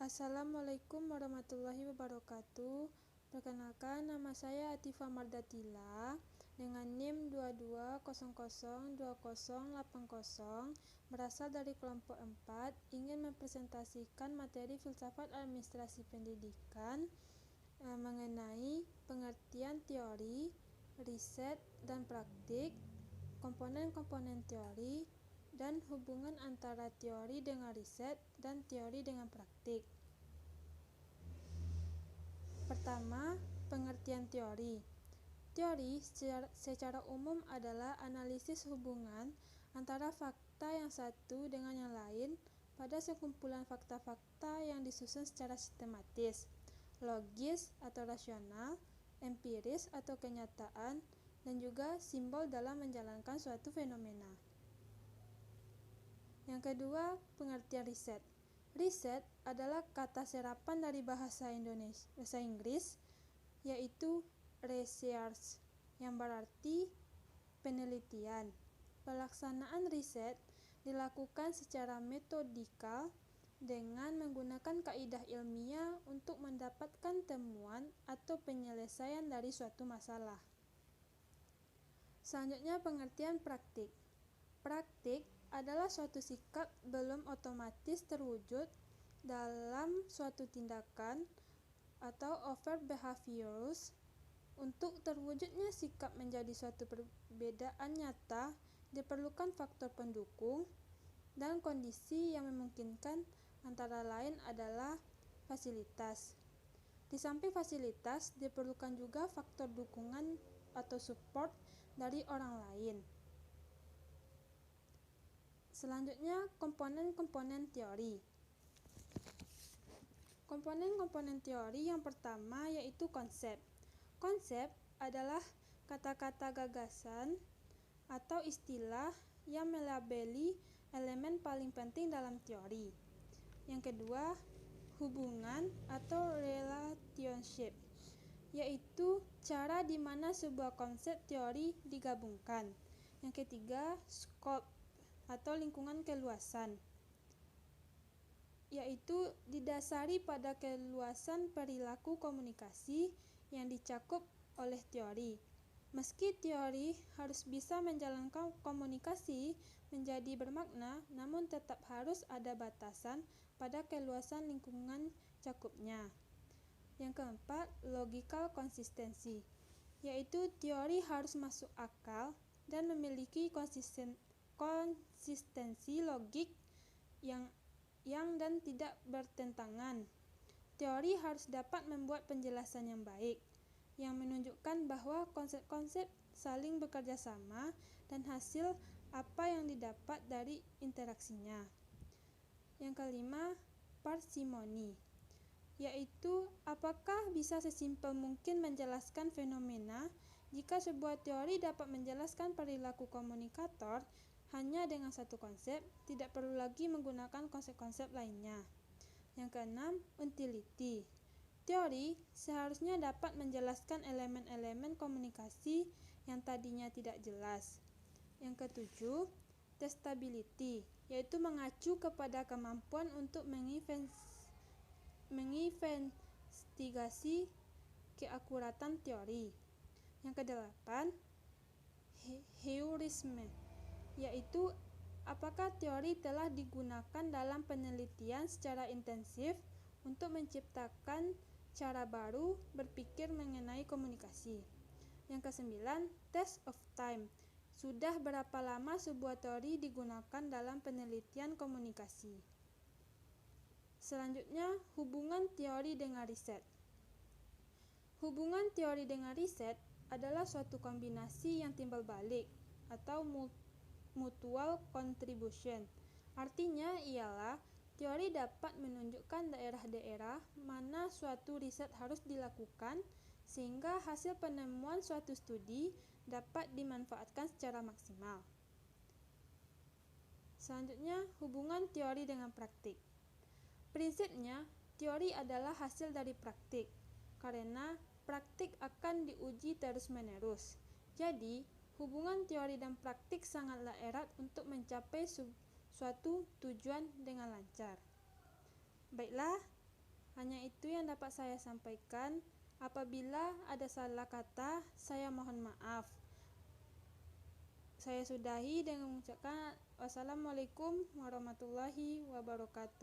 Assalamualaikum warahmatullahi wabarakatuh. Perkenalkan, nama saya Atifa Mardatila dengan NIM 22002080, berasal dari kelompok 4, ingin mempresentasikan materi filsafat administrasi pendidikan mengenai pengertian teori, riset, dan praktik, komponen-komponen teori, dan hubungan antara teori dengan riset dan teori dengan praktik. Pertama, pengertian teori. Teori secara umum adalah analisis hubungan antara fakta yang satu dengan yang lain pada sekumpulan fakta-fakta yang disusun secara sistematis, logis atau rasional, empiris atau kenyataan, dan juga simbol dalam menjalankan suatu fenomena. Yang kedua, pengertian riset. Riset adalah kata serapan dari bahasa Inggris, yaitu research, yang berarti penelitian. Pelaksanaan riset dilakukan secara metodikal dengan menggunakan kaidah ilmiah untuk mendapatkan temuan atau penyelesaian dari suatu masalah. Selanjutnya, pengertian praktik. Praktik adalah suatu sikap belum otomatis terwujud dalam suatu tindakan atau overt behaviors. Untuk terwujudnya sikap menjadi suatu perbedaan nyata, diperlukan faktor pendukung dan kondisi yang memungkinkan, antara lain adalah fasilitas. Di samping fasilitas, diperlukan juga faktor dukungan atau support dari orang lain. Selanjutnya, komponen-komponen teori. Komponen-komponen teori yang pertama yaitu konsep. Konsep adalah kata-kata gagasan atau istilah yang melabeli elemen paling penting dalam teori. Yang kedua, hubungan atau relationship, yaitu cara di mana sebuah konsep teori digabungkan. Yang ketiga, scope atau lingkungan keluasan, yaitu didasari pada keluasan perilaku komunikasi yang dicakup oleh teori. Meski teori harus bisa menjalankan komunikasi menjadi bermakna, namun tetap harus ada batasan pada keluasan lingkungan cakupnya. Yang keempat, logical consistency, yaitu teori harus masuk akal dan memiliki konsistensi logik yang dan tidak bertentangan. Teori harus dapat membuat penjelasan yang baik, yang menunjukkan bahwa konsep-konsep saling bekerja sama dan hasil apa yang didapat dari interaksinya. Yang kelima, parsimony, yaitu apakah bisa sesimpel mungkin menjelaskan fenomena. Jika sebuah teori dapat menjelaskan perilaku komunikator hanya dengan satu konsep, tidak perlu lagi menggunakan konsep-konsep lainnya. Yang keenam, utility. Teori seharusnya dapat menjelaskan elemen-elemen komunikasi yang tadinya tidak jelas. Yang ketujuh, testability, yaitu mengacu kepada kemampuan untuk menginvestigasi keakuratan teori. Yang kedelapan, heurisme, yaitu apakah teori telah digunakan dalam penelitian secara intensif untuk menciptakan cara baru berpikir mengenai komunikasi. Yang kesembilan, test of time, sudah berapa lama sebuah teori digunakan dalam penelitian komunikasi. Selanjutnya, hubungan teori dengan riset. Hubungan teori dengan riset adalah suatu kombinasi yang timbal balik atau mutual contribution. Artinya ialah teori dapat menunjukkan daerah-daerah mana suatu riset harus dilakukan sehingga hasil penemuan suatu studi dapat dimanfaatkan secara maksimal. Selanjutnya, hubungan teori dengan praktik. Prinsipnya, teori adalah hasil dari praktik, karena praktik akan diuji terus-menerus. Jadi, hubungan teori dan praktik sangatlah erat untuk mencapai suatu tujuan dengan lancar. Baiklah, Hanya itu yang dapat saya sampaikan. Apabila ada salah kata, saya mohon maaf. Saya sudahi dengan mengucapkan wassalamualaikum warahmatullahi wabarakatuh.